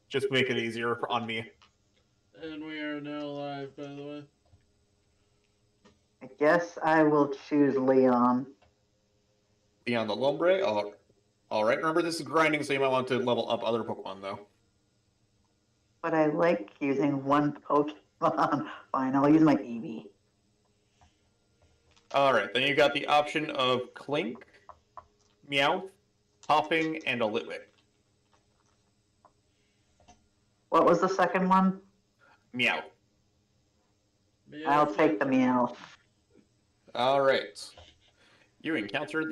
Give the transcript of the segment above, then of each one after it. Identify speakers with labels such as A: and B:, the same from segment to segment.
A: Just make it easier on me.
B: And we are now live, by the way.
C: I guess I will choose Leon.
A: Beyond the Lombre. All right. Remember, this is grinding, so you might want to level up other Pokemon, though.
C: But I like using one Pokemon. Fine, I'll use my Eevee.
A: All right. Then you got the option of Clink, Meowth, Hopping, and a Litwick.
C: What was the second one?
A: Meow.
C: I'll take the Meowth.
A: All right. You encounter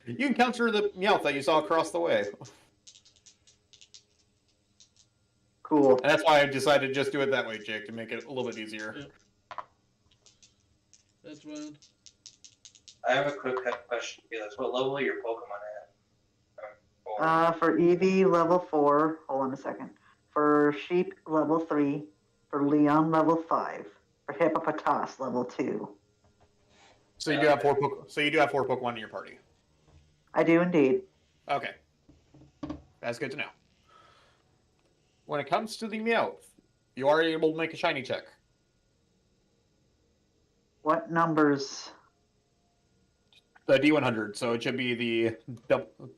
A: the Meowth that you saw across the way.
C: Cool.
A: And that's why I decided to just do it that way, Jake, to make it a little bit easier.
B: Yep. That's fine.
D: I have a quick question, Felix. What level are your Pokemon at?
C: For Eevee, level 4. Hold on a second. For Sheep, level 3. For Leon, level 5. For Hippopotas, level 2.
A: So you do have four. So you do have 4 Pokemon in your party.
C: I do indeed.
A: Okay, that's good to know. When it comes to the Meowth, you are able to make a shiny check.
C: What numbers?
A: The D100, so it should be the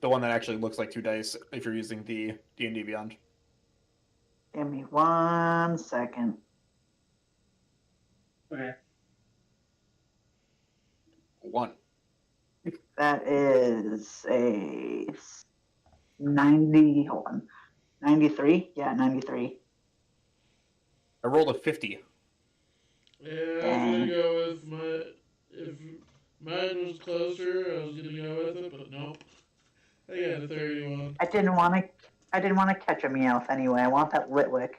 A: one that actually looks like 2 dice if you're using the D&D Beyond.
C: Give me 1 second.
D: Okay.
A: 1.
C: That is a 90. Hold on. 93? Yeah, 93.
A: I rolled a 50.
B: Yeah, I was gonna go with my. If mine was closer, I was gonna go with it, but nope. I got a 31.
C: I didn't want to catch a Meowth anyway. I want that Litwick.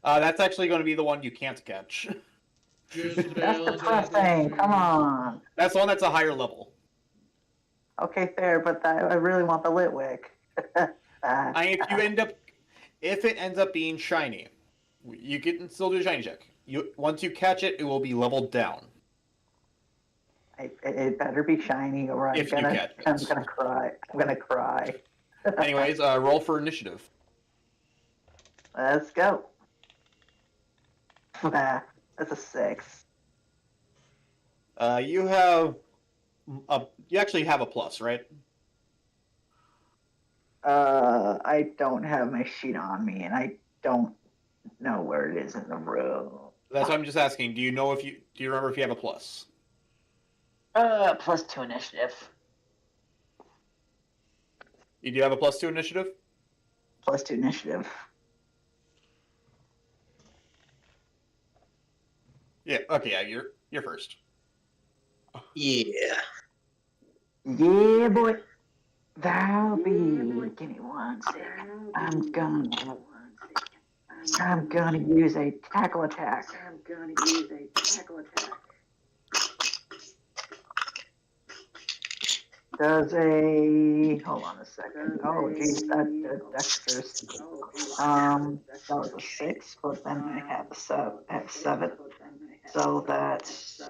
A: That's actually going to be the one you can't catch.
B: Just
C: That's depressing. Come on.
A: That's the one that's a higher level.
C: Okay, fair, but I really want the Litwick.
A: If it ends up being shiny, you can still do a shiny check. Once you catch it, it will be leveled down.
C: It better be shiny, or I'm gonna cry. I'm gonna cry.
A: Anyways, roll for initiative.
C: Let's go. That's a 6.
A: You actually have a plus, right?
C: I don't have my sheet on me, and I don't know where it is in the room.
A: That's why I'm just asking. Do you remember if you have a plus?
C: +2 initiative.
A: You do have a +2 initiative?
C: +2 initiative.
A: Yeah. Okay. Yeah. You're first.
D: Yeah.
C: Yeah, boy. That'll be. Give me 1 second. I'm gonna use a tackle attack. Does a hold on a second. Oh geez, that's dexterous. That was a 6, but then I have a 7. So that's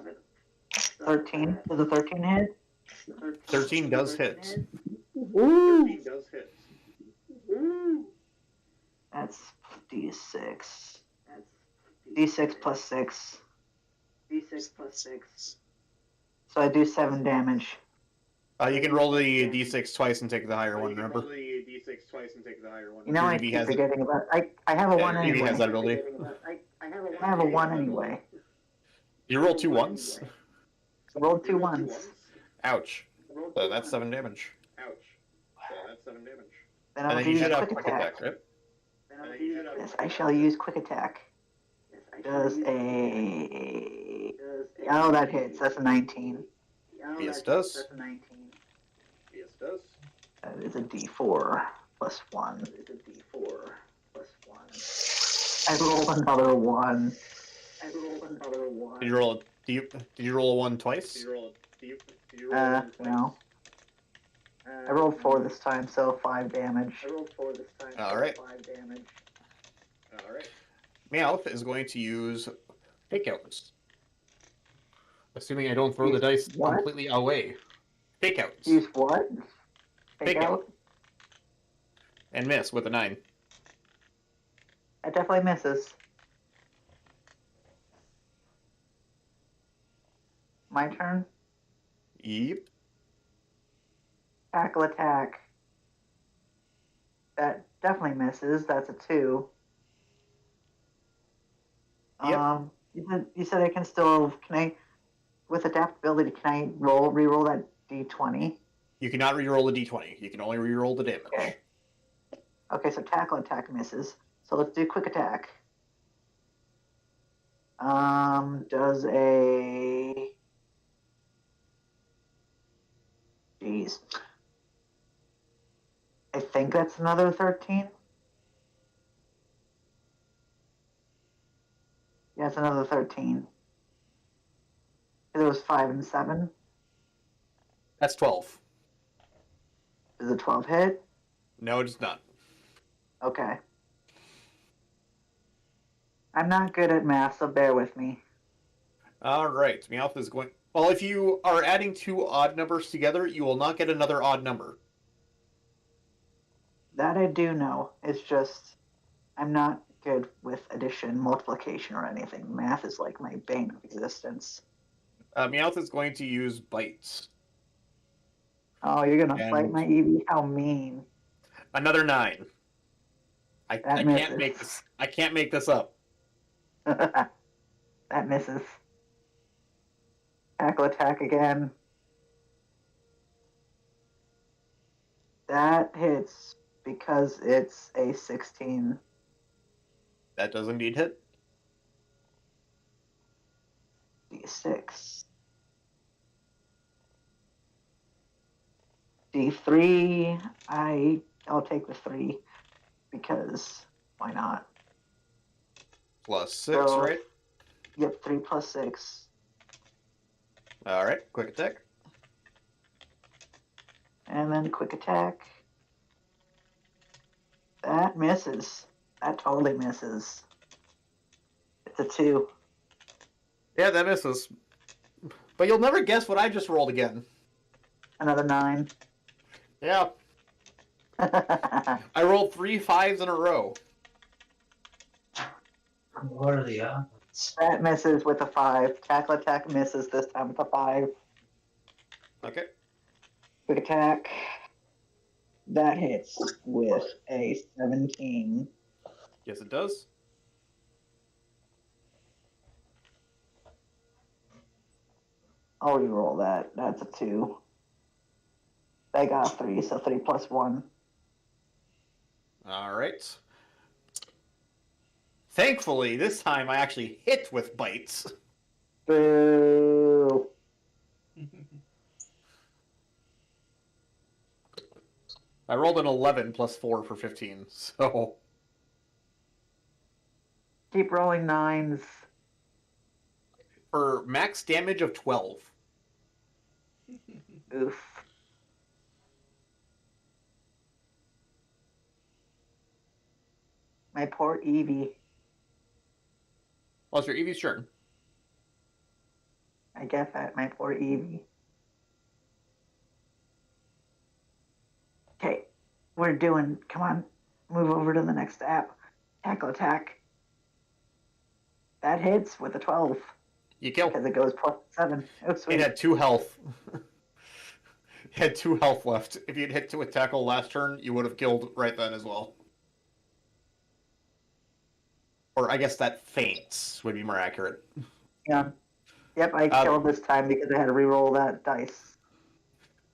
C: 13. Does a 13 hit?
A: 13 does hit.
C: Ooh. That's D6. D6 plus 6. So I do 7 damage.
A: You can roll the d6 twice and take the higher one, remember?
C: You know, I keep forgetting about it. I have a 1 anyway.
A: He has that ability.
C: I have a 1 anyway.
A: You roll 2 1s?
C: I rolled 2 1s.
A: Ouch. So that's 7 damage.
C: Then
A: And
C: I'll
A: then you
C: use
A: should have
C: quick
A: quick
C: attack.
A: attack, right?
C: Yes, I shall use quick attack. Does a... Oh, that hits. That's a 19.
A: Yes, does.
C: That is a D4 plus 1. I rolled another 1.
A: Did you roll a 1 twice?
C: No. I rolled 4 this time, so 5 damage.
A: Alright. Meowth is going to use Fake Outs. Assuming I don't throw the dice
C: What?
A: completely away. Fake Outs.
C: Use what?
A: Fake out. And miss with a 9.
C: definitely misses. My turn.
A: Yep.
C: Tackle attack. That definitely misses. That's a 2.
A: Yep.
C: You said I can still, can I, with adaptability, can I re-roll that d20?
A: You cannot reroll the d20. You can only reroll the damage.
C: Okay. Okay, so tackle attack misses. So let's do quick attack. Does a... Jeez. I think that's another 13. Yeah, it's another 13. It was 5 and 7.
A: That's 12.
C: Does a 12 hit?
A: No, it is not.
C: Okay. I'm not good at math, so bear with me.
A: All right. Meowth is going... Well, if you are adding 2 odd numbers together, you will not get another odd number.
C: That I do know. It's just I'm not good with addition, multiplication, or anything. Math is like my bane of existence.
A: Meowth is going to use bites.
C: Oh, you're gonna
A: And-
C: fight my Eevee? How mean!
A: Another 9. I can't
C: misses.
A: make this. I can't make this up.
C: That misses. Tackle attack again. That hits because it's a 16.
A: That does indeed hit.
C: D6. D3. I'll take the 3 because why not?
A: Plus 6,
C: So-
A: right?
C: Yep, 3 plus 6.
A: All right. Quick attack.
C: And then quick attack. That misses. That totally misses. It's a 2.
A: Yeah, that misses. But you'll never guess what I just rolled again.
C: Another 9.
A: Yeah, I rolled 3 5s in a row.
D: What are the odds?
C: That misses with a 5. Tackle attack misses this time with a 5.
A: Okay.
C: Quick attack. That hits with a 17.
A: Yes, it does.
C: I'll reroll that. That's a 2. I got a 3, so 3 plus 1.
A: All right. Thankfully, this time I actually hit with bites.
C: Boo!
A: I rolled an 11 plus 4 for 15, so...
C: Keep rolling 9s.
A: For max damage of 12.
C: Oof. My poor Eevee.
A: Well, it's your Eevee's turn.
C: I get that. My poor Eevee. Okay. We're doing. Come on. Move over to the next app. Tackle attack. That hits with a 12.
A: You kill.
C: Because it goes plus 7. Oh,
A: It
C: sweet.
A: had 2 health. It had 2 health left. If you'd hit 2 with tackle last turn, you would have killed right then as well. Or I guess that faints would be more accurate.
C: Yeah. Yep, I killed this time because I had to re-roll that dice.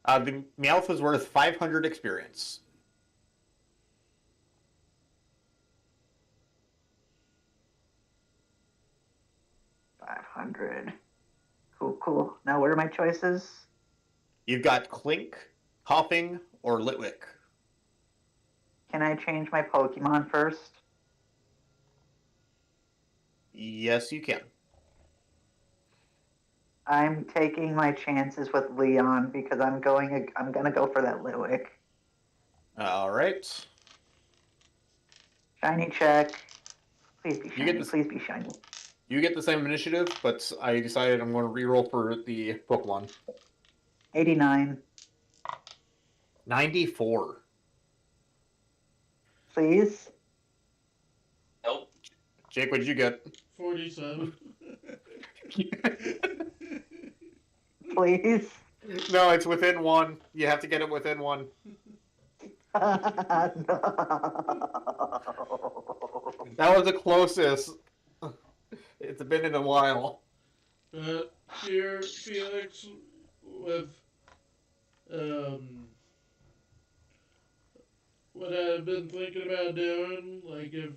A: The Meowth is worth 500 experience.
C: $500. Cool, cool. Now, what are my choices?
A: You've got Clink, Hopping, or Litwick.
C: Can I change my Pokemon first?
A: Yes, you can.
C: I'm taking my chances with Leon because I'm gonna go for that Litwick.
A: All right.
C: Shiny check. Please be
A: You
C: shiny.
A: get this-
C: Please be shiny.
A: You get the same initiative, but I decided I'm going to reroll for the Pokemon.
C: 89.
A: 94.
C: Please.
D: Nope.
A: Jake, what did you get?
B: 47.
C: Please.
A: No, it's within one. You have to get it within one.
C: No.
A: That was the closest. It's been in a while.
B: But here, Felix, with what I've been thinking about doing, like if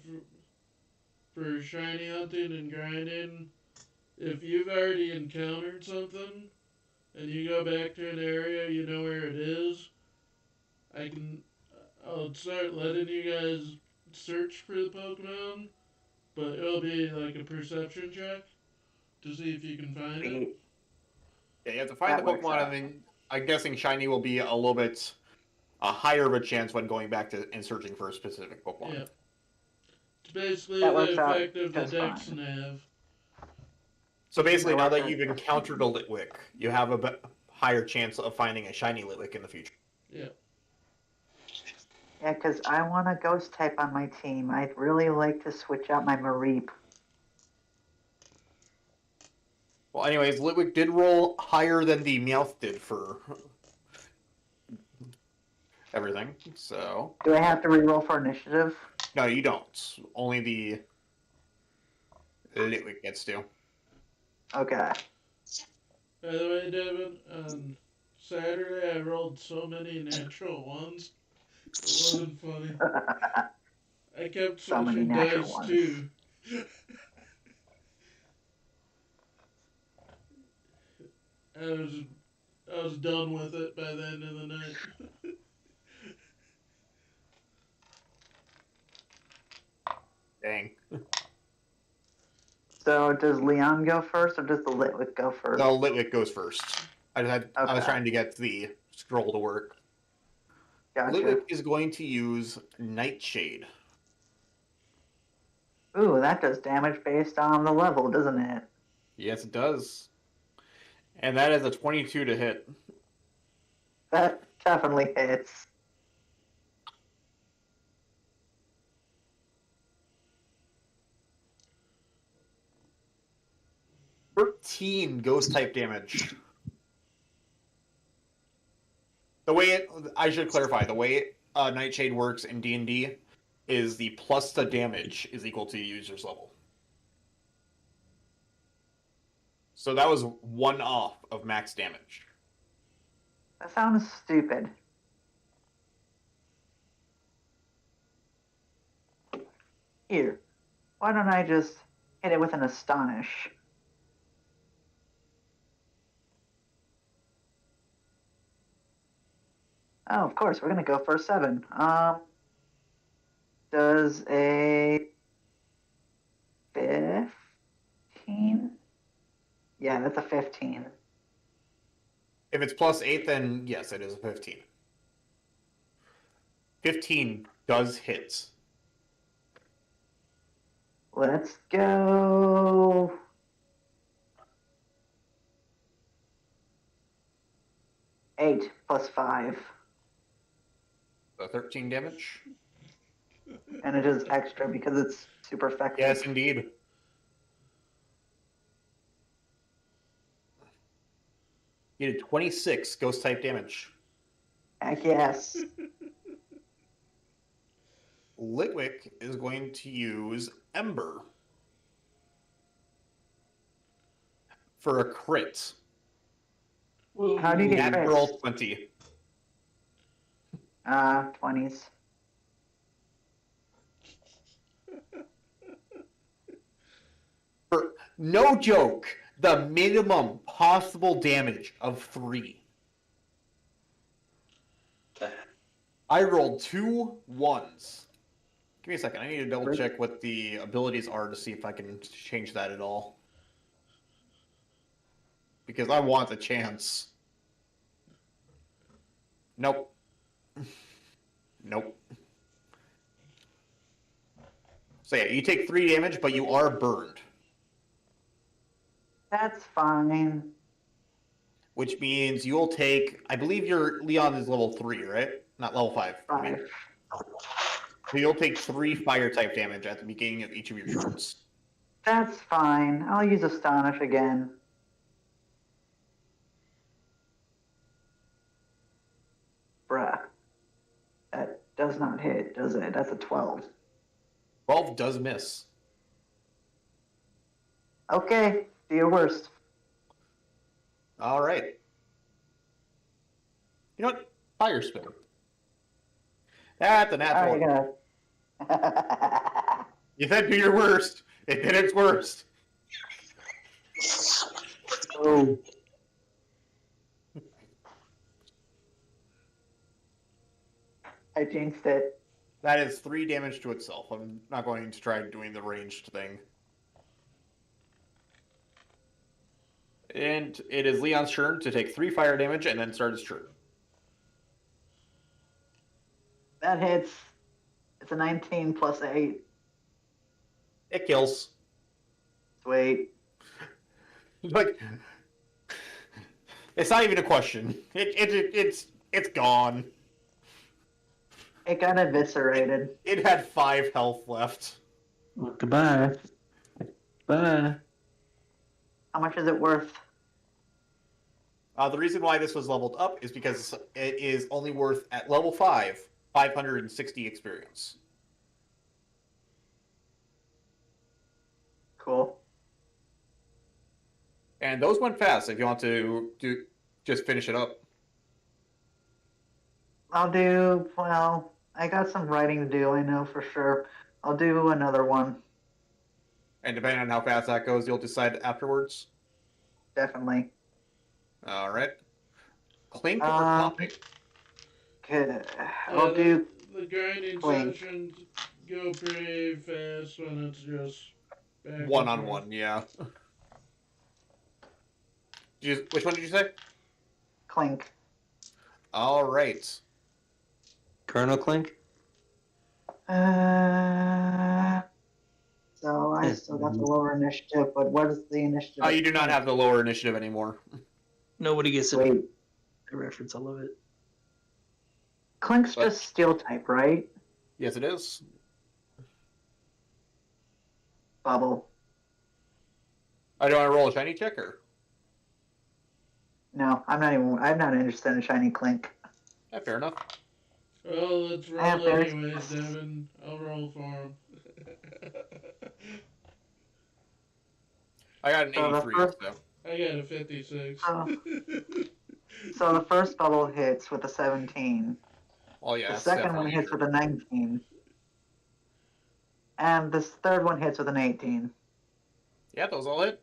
B: for shiny hunting and grinding, if you've already encountered something and you go back to an area, you know where it is, I'll start letting you guys search for the Pokemon, but it'll be like a perception check to see if you can find it.
A: Yeah, you have to find
C: That
A: the
C: works
A: Pokemon,
C: out.
A: and then I'm guessing shiny will be a little bit higher of a chance when going back to and searching for a specific Pokemon.
B: Yeah. It's basically
C: That
B: the
C: works out
B: effect of the
C: just
B: Dex
C: fine.
B: Nav.
A: So basically,
C: That
A: now
C: works
A: that
C: out
A: you've
C: just
A: encountered a Litwick, you have a higher chance of finding a shiny Litwick in the future.
B: Yeah.
C: Yeah, because I want a ghost type on my team. I'd really like to switch out my Mareep.
A: Well, anyways, Litwick did roll higher than the Meowth did for everything, so...
C: Do I have to reroll for initiative?
A: No, you don't. Only the Litwick gets to.
C: Okay.
B: By the way, Devin, on Saturday I rolled so many natural ones. It wasn't funny. I kept
C: So many
B: switching
C: natural
B: dice
C: ones.
B: too. I was done with it by the end of the night.
A: Dang.
C: So does Leon go first, or does the Litwick go first?
A: No, Litwick goes first. I was
C: Okay.
A: trying to get the scroll to work.
C: Gotcha.
A: Litwick is going to use Nightshade.
C: Ooh, that does damage based on the level, doesn't it?
A: Yes, it does. And that is a 22 to hit.
C: That definitely hits.
A: $13 ghost type damage. I should clarify, the way Nightshade works in D&D is the plus the damage is equal to the user's level. So that was 1 off of max damage.
C: That sounds stupid. Here, why don't I just hit it with an Astonish? Oh, of course, we're gonna go for a 7. Does a 15? Yeah, that's a 15.
A: If it's plus 8, then yes, it is a 15. 15 does hit.
C: Let's go. Eight plus 5.
A: So 13 damage?
C: And it is extra because it's super effective.
A: Yes, indeed. You did 26 ghost type damage.
C: Heck yes.
A: Litwick is going to use Ember for a crit.
C: How do you get
A: Natural
C: crits?
A: 20.
C: 20s.
A: For no joke, the minimum possible damage of 3. I rolled 2 1s. Give me a second. I need to double check what the abilities are to see if I can change that at all. Because I want the chance. Nope. Nope. So yeah, you take 3 damage, but you are burned.
C: That's fine.
A: Which means you'll take... I believe your Leon is level 3, right? Not level 5. I mean.
C: 5.
A: So you'll take 3 fire type damage at the beginning of each of your turns.
C: That's fine. I'll use Astonish again. Bruh. That does not hit, does it? That's a 12.
A: 12 does miss.
C: Okay, do your worst.
A: All right. You know what? Fire spin. That's a natural.
C: All right,
A: You said do your worst. It did its worst.
C: Oh. I jinxed it.
A: That is 3 damage to itself. I'm not going to try doing the ranged thing. And it is Leon's turn to take 3 fire damage and then start his turn.
C: That hits. It's a 19 plus 8.
A: It kills.
C: Sweet.
A: Like, it's not even a question. It's gone.
C: It got eviscerated.
A: It had 5 health left.
E: Well, goodbye. Bye.
C: How much is it worth?
A: The reason why this was leveled up is because it is only worth, at level 5, 560 experience.
C: Cool.
A: And those went fast if you want to just finish it up.
C: I'll do, well, I got some writing to do, I know for sure. I'll do another one.
A: And depending on how fast that goes, you'll decide afterwards.
C: Definitely.
A: All right. Clink or
C: Um,
A: Clink?
C: Okay. I'll do
B: The grinding
C: Clink.
B: sessions go pretty fast when it's just back and
A: One-on-one,
B: forth.
A: yeah. Which one did you say?
C: Clink.
A: All right.
E: Colonel Clink?
C: So I still got the lower initiative, but what is the initiative?
A: You do not have the lower initiative anymore.
E: Nobody gets a
C: Wait,
E: reference. I love it.
C: Clink's
A: What?
C: just steel type, right?
A: Yes, it is.
C: Bubble.
A: Do I roll a shiny check or?
C: No, I'm not interested in shiny Clink.
A: Yeah, fair enough.
B: Well, let's
C: I have
B: roll
C: very-
B: anyways, Devin. I'll roll for him.
A: I got an
C: So the
A: 83,
C: first-
A: so.
B: I got a 56.
C: Oh. So the first bubble hits with a 17.
A: Oh, yeah.
C: The
A: that's
C: second one
A: definitely
C: hits
A: easier.
C: with a 19. And this third one hits with an 18.
A: Yeah, those all hit.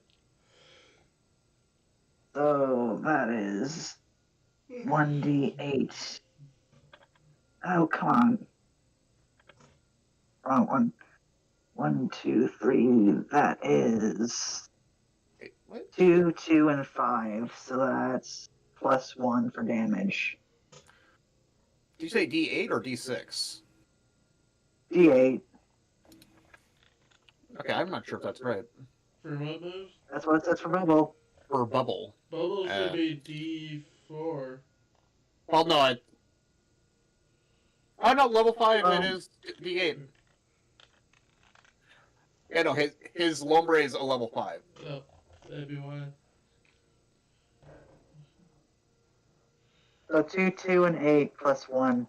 C: So that is 1d8. Oh, come on. Wrong one. 1, 2, 3. That is
A: Wait, what?
C: 2, 2, and 5. So that's plus 1 for damage.
A: Did you say D8 or D6?
C: D8.
A: Okay, I'm not sure if that's right.
B: For what moves?
C: That's what it says for bubble.
A: Or bubble.
B: Bubble should
A: Uh.
B: be D4.
A: Well, no, oh, no, level 5,
C: Oh.
A: it is D8. Yeah, no, his Lombre is a level 5.
B: Oh, that'd be why.
C: So 2, 2, and 8 plus 1.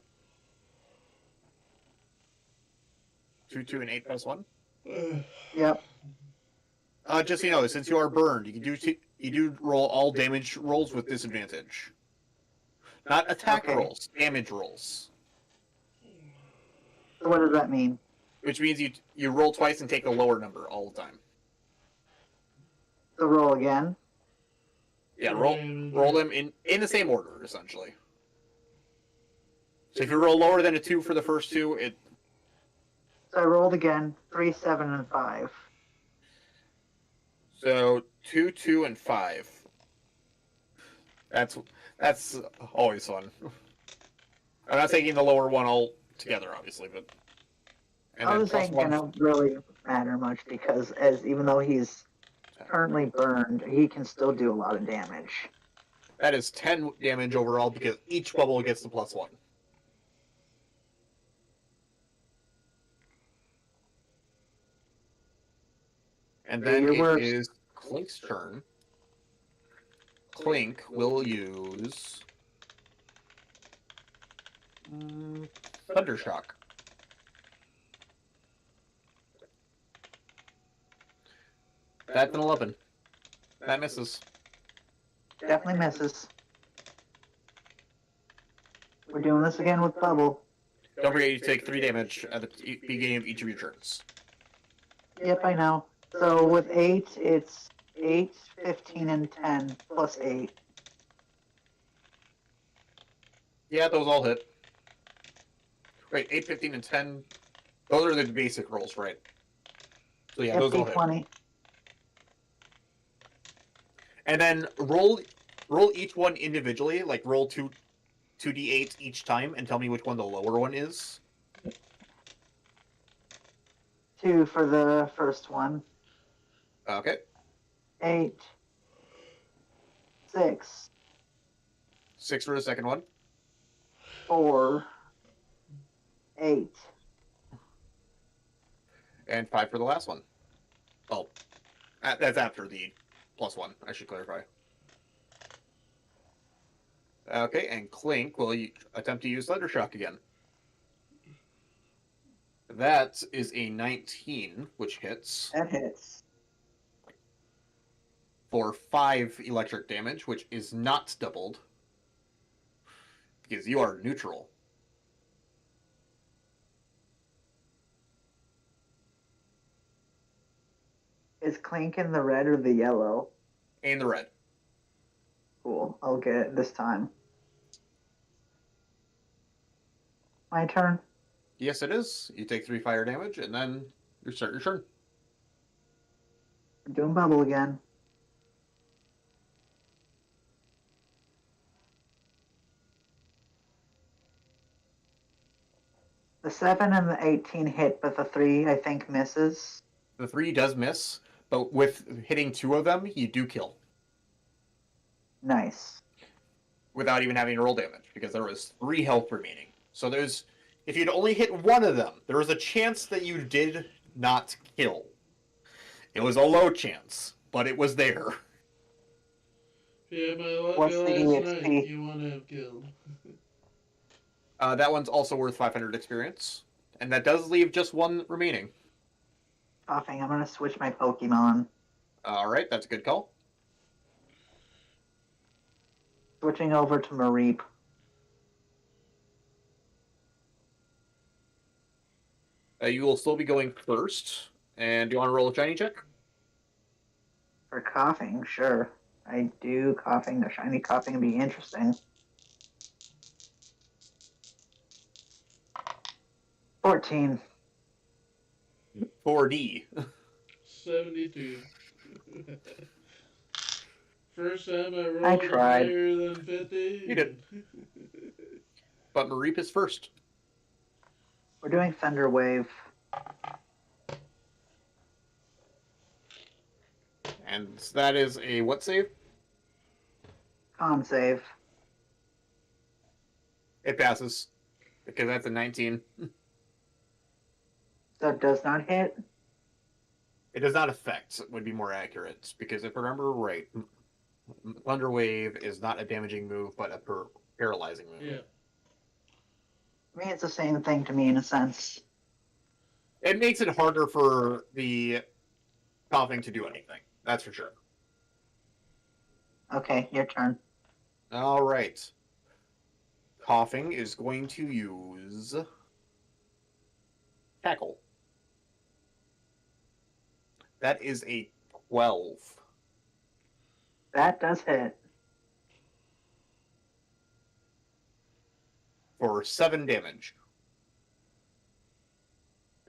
A: 2, 2, and 8 plus 1.
C: Yep.
A: Just so you know, since you are burned, you do roll all damage rolls with disadvantage. Not attack
C: Okay.
A: rolls, damage rolls.
C: So what does that mean?
A: Which means you roll twice and take a lower number all the time.
C: So roll again.
A: Yeah, roll them in the same order, essentially. So if you roll lower than a 2 for the first 2, it
C: So I rolled again. 3, 7, and 5.
A: so 2, 2, and 5. That's always fun. I'm not taking the lower one all together, obviously, but. And
C: I
A: then
C: was
A: plus
C: saying
A: 1.
C: gonna really matter much because even though he's currently burned, he can still do a lot of damage.
A: That is 10 damage overall because each bubble gets the plus 1. And
C: Do
A: then
C: your
A: it
C: worst.
A: is Clink's turn. Clink will use Thundershock. That's an 11. That misses.
C: Definitely misses. We're doing this again with bubble.
A: Don't forget you take 3 damage at the beginning of each of your turns.
C: Yep, I know. So with 8, it's 8, 15, and 10 plus 8.
A: Yeah, those all hit. Wait, 8, 15, and 10. Those are the basic rolls, right? So yeah,
C: Yep,
A: those all hit.
C: D20.
A: And then roll each one individually, like roll 2d8 each time, and tell me which one the lower one is.
C: 2 for the first one.
A: Okay.
C: 8. 6.
A: 6 for the second one.
C: 4. 8.
A: And 5 for the last one. Oh, that's after the +1, I should clarify. Okay, and Clink will attempt to use Thundershock again. That is a 19, which hits
C: That hits.
A: for 5 electric damage, which is not doubled. Because you are neutral.
C: Is Clink in the red or the yellow?
A: And the red.
C: Cool. I'll get it this time. My turn.
A: Yes, it is. You take 3 fire damage, and then you start your turn.
C: We're doing bubble again. The 7 and the 18 hit, but the 3 I think misses.
A: The 3 does miss, but with hitting 2 of them, you do kill.
C: Nice.
A: Without even having to roll damage, because there was 3 health remaining. So if you'd only hit 1 of them, there was a chance that you did not kill. It was a low chance, but it was there.
B: Yeah, my
C: What's the
B: last
C: EXP?
B: night you want to have killed.
A: That one's also worth 500 experience, and that does leave just 1 remaining.
C: Coughing. I'm gonna switch my Pokemon.
A: All right, that's a good call.
C: Switching over to Mareep.
A: You will still be going first, and do you want to roll a shiny check?
C: For coughing, sure. I do coughing. The shiny coughing would be interesting. 14.
A: 4D.
B: 72. First time I rolled
C: I tried.
B: higher than 50.
A: You did. But Mareep is first.
C: We're doing Thunder Wave.
A: And that is a what save?
C: Con save.
A: It passes. Because that's a 19.
C: So it does not hit.
A: It does not affect, would be more accurate. Because if I remember right, Thunder Wave is not a damaging move, but a paralyzing move.
B: Yeah.
C: I mean, it's the same thing to me in a sense.
A: It makes it harder for the coughing to do anything. That's for sure.
C: Okay, your turn.
A: All right. Coughing is going to use Tackle. That is a 12
C: That does hit.
A: for 7 damage.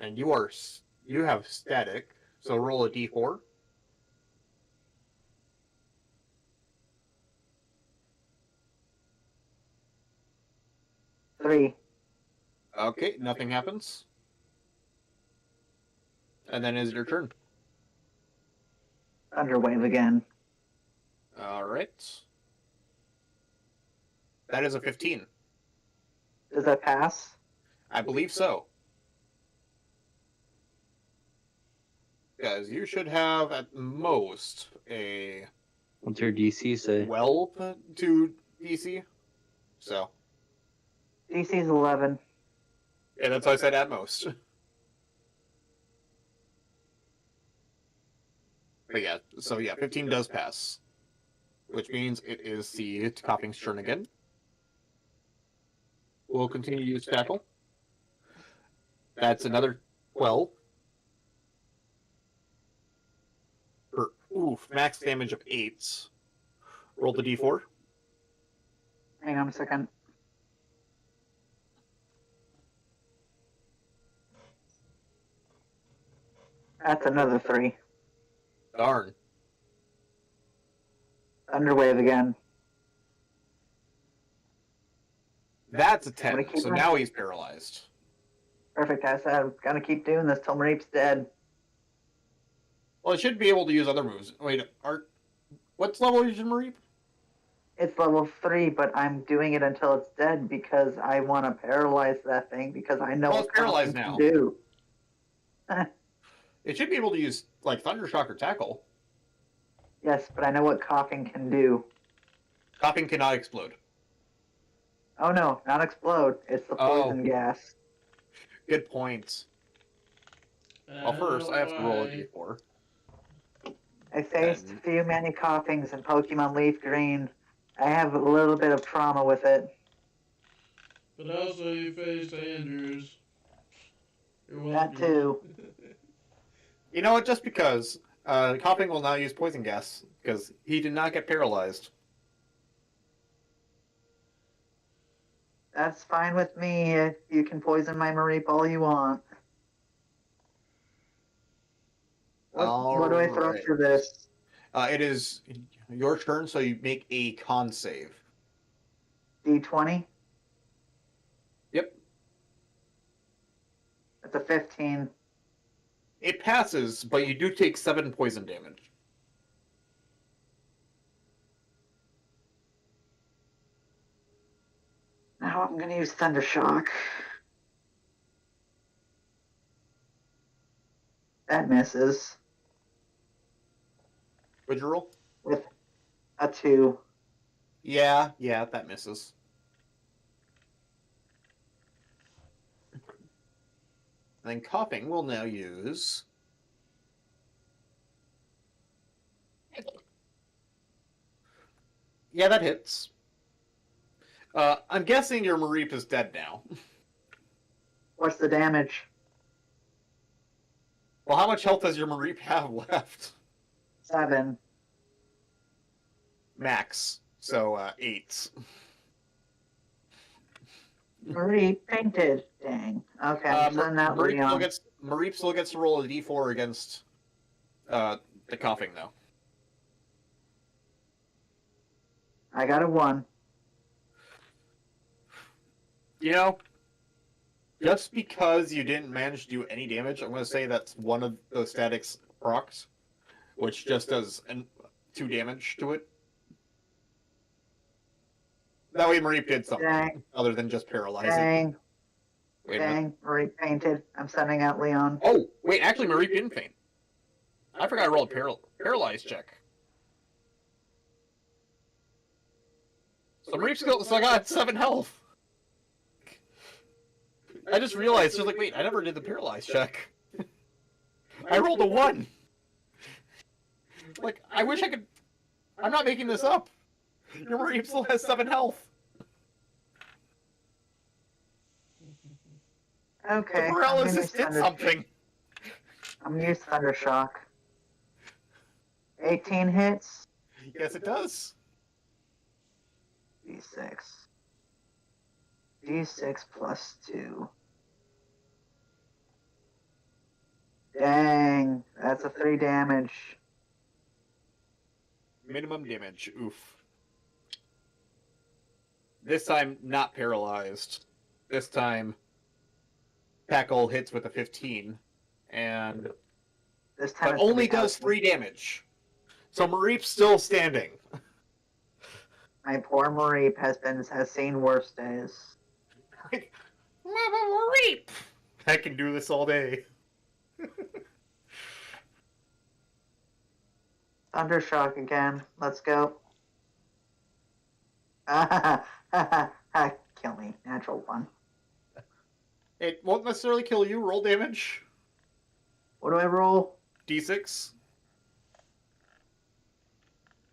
A: And you have static, so roll a d4.
C: Three.
A: Okay, nothing happens. And then is your turn.
C: Thunder Wave again.
A: All right. That is a 15.
C: Does that pass?
A: I believe so. Guys, you should have at most a
E: What's your DC say?
A: 12 to DC. So,
C: DC's 11.
A: yeah, that's what I said at most. But yeah, so yeah, 15 does pass. Which means it is the Coughing's turn again. We'll continue to use tackle. That's another 12. For, max damage of 8. Roll the d4.
C: Hang on a second. That's another 3.
A: Darn.
C: Thunderwave again.
A: That's a
C: Wanna
A: 10,
C: keep
A: so
C: going?
A: now he's paralyzed.
C: Perfect. I said I'm gonna keep doing this till Mareep's dead.
A: Well, it should be able to use other moves. Wait, what's level is your Mareep?
C: It's level 3, but I'm doing it until it's dead because I want to paralyze that thing because I know
A: Well,
C: what
A: it's paralyzed
C: Coughing
A: now.
C: can do.
A: It should be able to use, like, Thundershock or Tackle.
C: Yes, but I know what Coughing can do.
A: Coughing cannot explode.
C: Oh no, not explode. It's the poison gas.
A: Good point. Well, first, I have to roll a d4.
C: I faced
A: And-
C: few many Coughings in Pokemon Leaf Green. I have a little bit of trauma with it.
B: But also, you faced Andrews. You're
C: That
B: welcome.
C: too.
A: You know what, just because, Coughing will now use poison gas, because he did not get paralyzed.
C: That's fine with me. You can poison my Mareep all you want. What do I throw
A: Alright.
C: for this?
A: It is your turn, so you make a con save.
C: D20?
A: Yep.
C: That's a 15.
A: It passes, but you do take 7 poison damage.
C: Now I'm gonna use Thundershock. That misses.
A: Would you roll?
C: With a 2.
A: Yeah, that misses. And then Coughing will now use... Yeah, that hits. I'm guessing your Mareep is dead now.
C: What's the damage?
A: Well, how much health does your Mareep have left?
C: 7.
A: Max. So, 8.
C: Mareep painted. Dang. Okay, I'm sending that Leon.
A: Mareep still gets to roll a d4 against the Coughing, though.
C: I got a 1.
A: You know, just because you didn't manage to do any damage, I'm going to say that's one of the statics procs, which just does 2 damage to it. That way Mareep did something
C: Dang.
A: other than just paralyzing.
C: Dang.
A: Wait a minute.
C: Dang. Mareep painted. I'm sending out Leon.
A: Oh, wait, actually Mareep didn't faint. I forgot I rolled a paralyzed check. So Mareep still got 7 health. I just realized, just like, wait, I never did the paralyzed check. I rolled a 1. Like, I wish I could... I'm not making this up. Your Mareep still has 7 health.
C: Okay.
A: The paralysis did something.
C: I'm gonna use Thundershock. 18 hits.
A: Yes, it does.
C: D6. D6 plus 2. Dang. That's a 3 damage.
A: Minimum damage. Oof. This time, not paralyzed. This time, Tackle hits with a 15, and
C: This time
A: but
C: it's gonna
A: only
C: be
A: does
C: helpful.
A: 3 damage. So Mareep's still standing.
C: My poor Mareep has seen worse days.
A: Like, Mama Mareep! I can do this all day.
C: Thundershock again. Let's go. Kill me. Natural one.
A: It won't necessarily kill you. Roll damage.
C: What do I roll?
A: D6.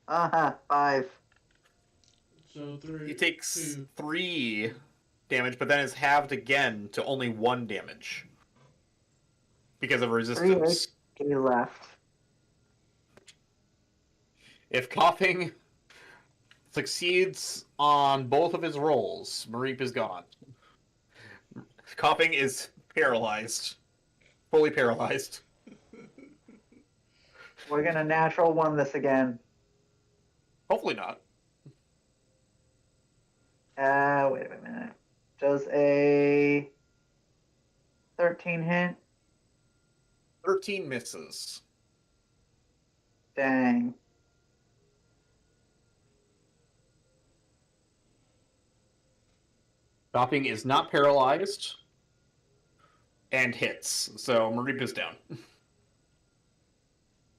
C: 5.
B: So 3.
A: He takes
B: 2.
A: 3 damage, but then is halved again to only 1 damage. Because of
C: 3
A: resistance.
C: HP left.
A: If coughing succeeds on both of his rolls, Mareep is gone. Coughing is paralyzed. Fully paralyzed.
C: We're gonna natural one this again.
A: Hopefully not.
C: Wait a minute. Does a 13 hit?
A: 13 misses.
C: Dang.
A: Coughing is not paralyzed. And hits. So Mareep is down.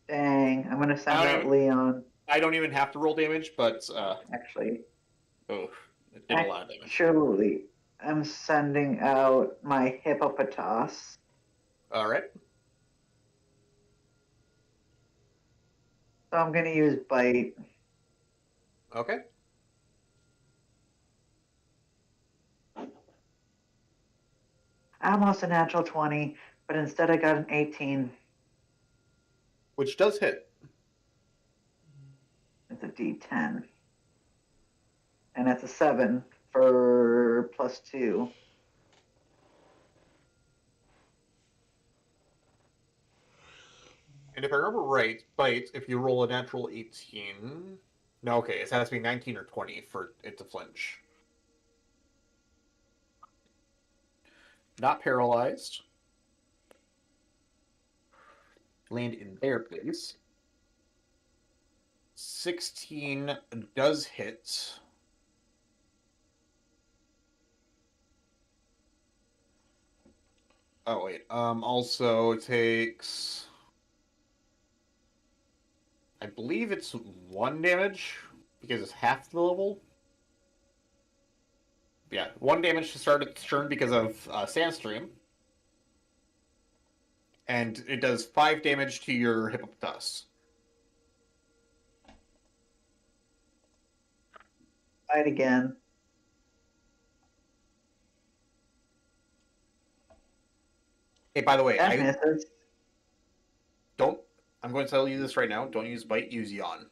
C: Dang. I'm gonna send out Leon.
A: I don't even have to roll damage, but
C: Actually.
A: oh, it did a lot of damage.
C: Actually, I'm sending out my hippopotas.
A: Alright.
C: So I'm gonna use bite.
A: Okay.
C: Almost a natural 20, but instead I got an 18.
A: Which does hit.
C: It's a D10. And that's a 7 for +2.
A: And if I remember right, bite, if you roll a natural 18... No, okay, it has to be 19 or 20 for it to flinch. Not paralyzed. Land in there, please. 16 does hit. Oh, wait. Also takes... I believe it's 1 damage, because it's half the level. Yeah, 1 damage to start its turn because of Sandstream. And it does 5 damage to your Hippopotas.
C: Bite again.
A: Hey, by the way,
C: That misses.
A: I'm going to tell you this right now. Don't use Bite, use Yawn.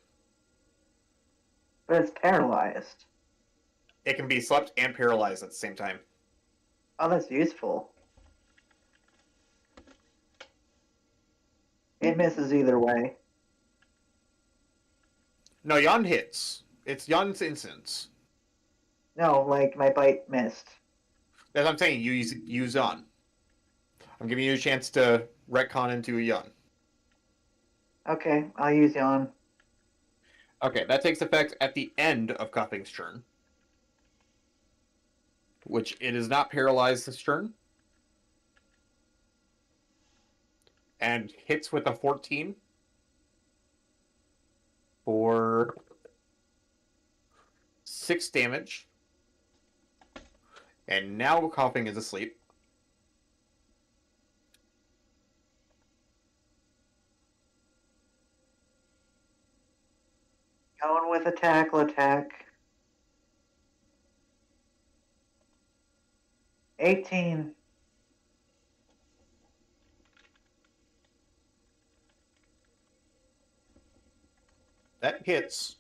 C: But it's paralyzed.
A: It can be slept and paralyzed at the same time.
C: Oh, that's useful. It misses either way.
A: No, Yawn hits. It's Yawn's instance.
C: No, like my bite missed.
A: That's what I'm saying. You use Yawn. I'm giving you a chance to retcon into a Yawn.
C: Okay, I'll use Yawn.
A: Okay, that takes effect at the end of Coughing's turn. Which it is not paralyzed this turn. And hits with a 14. For 6 damage. And now Coughing is asleep.
C: Going with a tackle attack. 18.
A: That hits.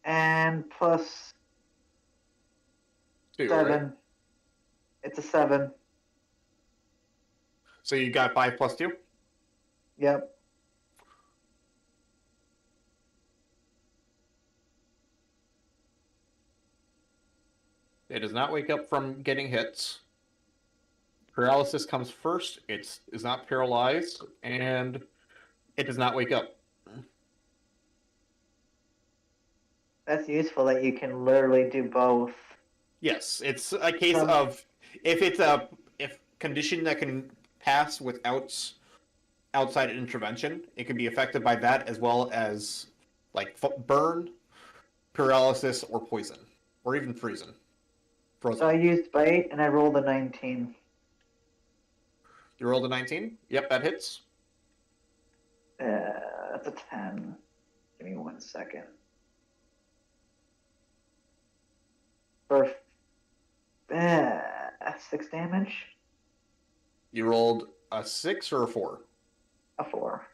C: And plus
A: 2,
C: 7.
A: right?
C: It's a 7.
A: So you got 5 plus 2?
C: Yep.
A: It does not wake up from getting hits. Paralysis comes first. It is not paralyzed, and it does not wake up.
C: That's useful that you can literally do both.
A: Yes, it's a case of if it's a condition that can pass without outside intervention. It can be affected by that as well as like burn, paralysis, or poison, or even freezing.
C: So I
A: Frozen.
C: used bite and I rolled a 19.
A: You rolled a 19? Yep, that hits.
C: That's a 10. Give me 1 second. For 6 damage?
A: You rolled a 6 or a 4?
C: A 4.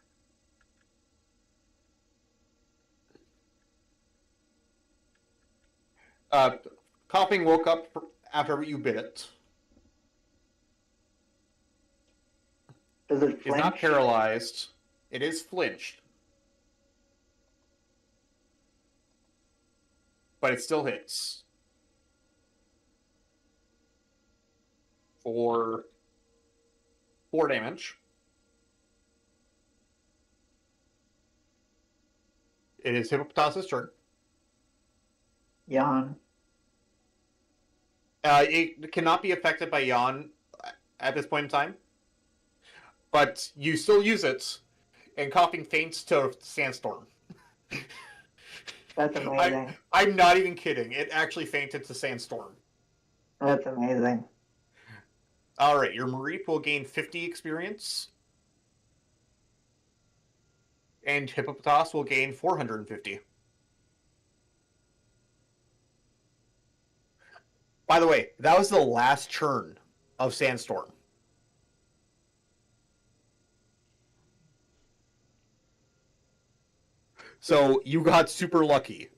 A: Coughing woke up after you bit it.
C: Does it
A: It's
C: flinch?
A: not paralyzed. It is flinched. But it still hits. For 4 damage. It is Hippopotas's turn.
C: Yawn.
A: It cannot be affected by yawn at this point in time. But you still use it, and coughing faints to sandstorm.
C: That's amazing.
A: I'm not even kidding. It actually fainted to sandstorm.
C: That's amazing.
A: Alright, your Mareep will gain 50 experience. And Hippopotas will gain 450. By the way, that was the last churn of Sandstorm. So you got super lucky.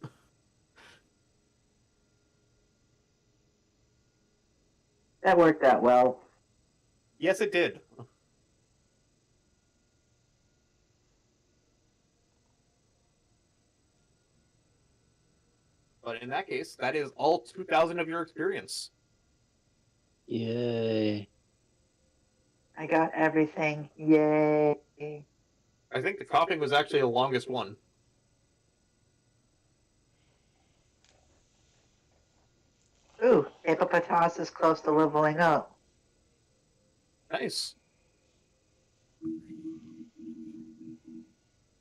C: That worked out well.
A: Yes, it did. But in that case, that is all 2,000 of your experience.
E: Yay.
C: I got everything. Yay.
A: I think the coughing was actually the longest one.
C: Ooh, Hippopotas is close to leveling up.
A: Nice.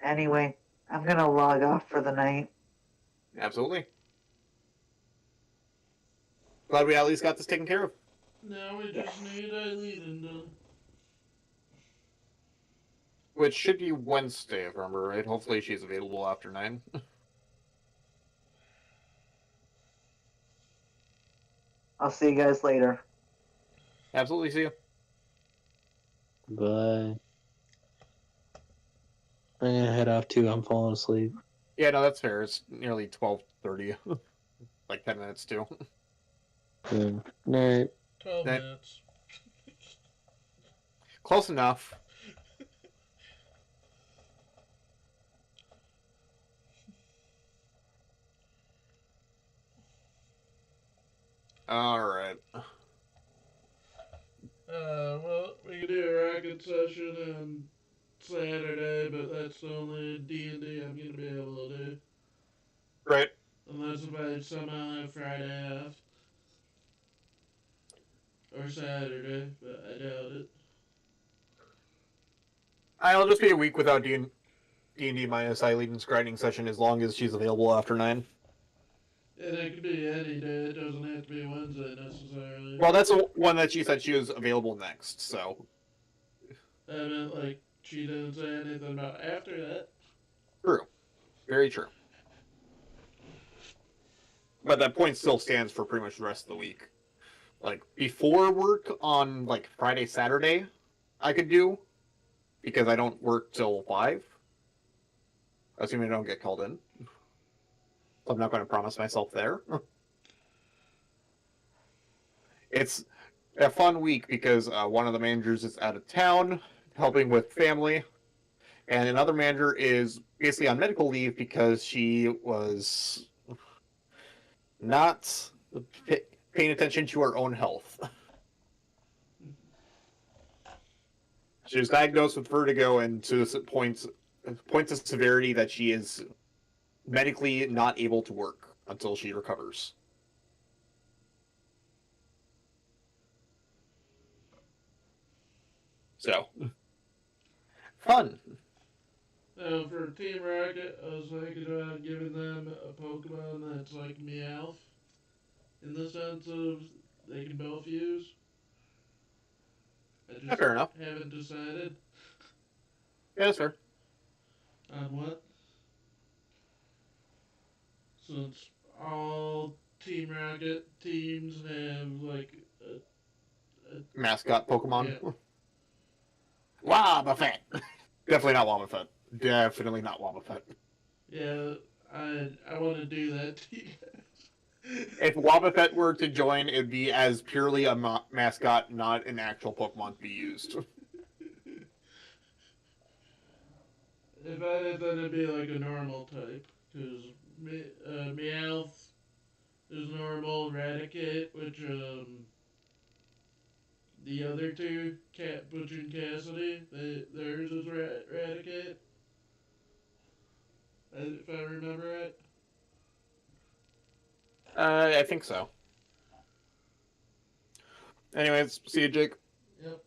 C: Anyway, I'm gonna log off for the night.
A: Absolutely. Glad we at least got this taken care of.
B: Now we just need Eileen done.
A: Which should be Wednesday, if I remember right. Hopefully she's available after 9.
C: I'll see you guys later.
A: Absolutely, see you.
E: Bye. I'm gonna head off too. I'm falling asleep.
A: Yeah, no, that's fair. It's nearly 12:30. Like 10 minutes, too.
E: Yeah. Night.
B: 12
A: That-
B: minutes.
A: Close enough. Alright.
B: Well, we can do a racket session on Saturday, but that's the only D&D I'm gonna be able to do.
A: Right.
B: Unless if I somehow have Friday off. Or Saturday, but I doubt it.
A: I'll just be a week without D&D minus Eileen's grinding session as long as she's available after 9.
B: And it could be any day, it doesn't have to be Wednesday necessarily.
A: Well, that's the one that she said she was available next, so.
B: I meant, like, she didn't say anything about after that.
A: True. Very true. But that point still stands for pretty much the rest of the week. Like, before work on, like, Friday, Saturday, I could do, because I don't work till 5. Assuming I don't get called in. I'm not going to promise myself there. It's a fun week because one of the managers is out of town, helping with family, and another manager is basically on medical leave because she was not paying attention to her own health. She was diagnosed with vertigo and to points of severity that she is medically not able to work until she recovers. So, Fun.
B: For Team Rocket, I was thinking about giving them a Pokemon that's like Meowth, in the sense of they can both use. I
A: Yeah,
B: just
A: fair enough.
B: haven't decided
A: Yeah, that's fair.
B: on what. Since all Team Rocket teams have like a
A: Mascot Pokemon.
B: yeah.
A: Wobbuffet. Definitely not Wobbuffet. Definitely not Wobbuffet.
B: Yeah, I want to do that to you guys.
A: If Wobbuffet were to join, it would be as purely a mascot, not an actual Pokemon to be used.
B: If I did, then it'd be like a normal type, because Meowth is normal, Raticate, which the other two, Cat Butch and Cassidy, theirs is Raticate. If I remember right.
A: I think so. Anyways, see you, Jake.
B: Yep.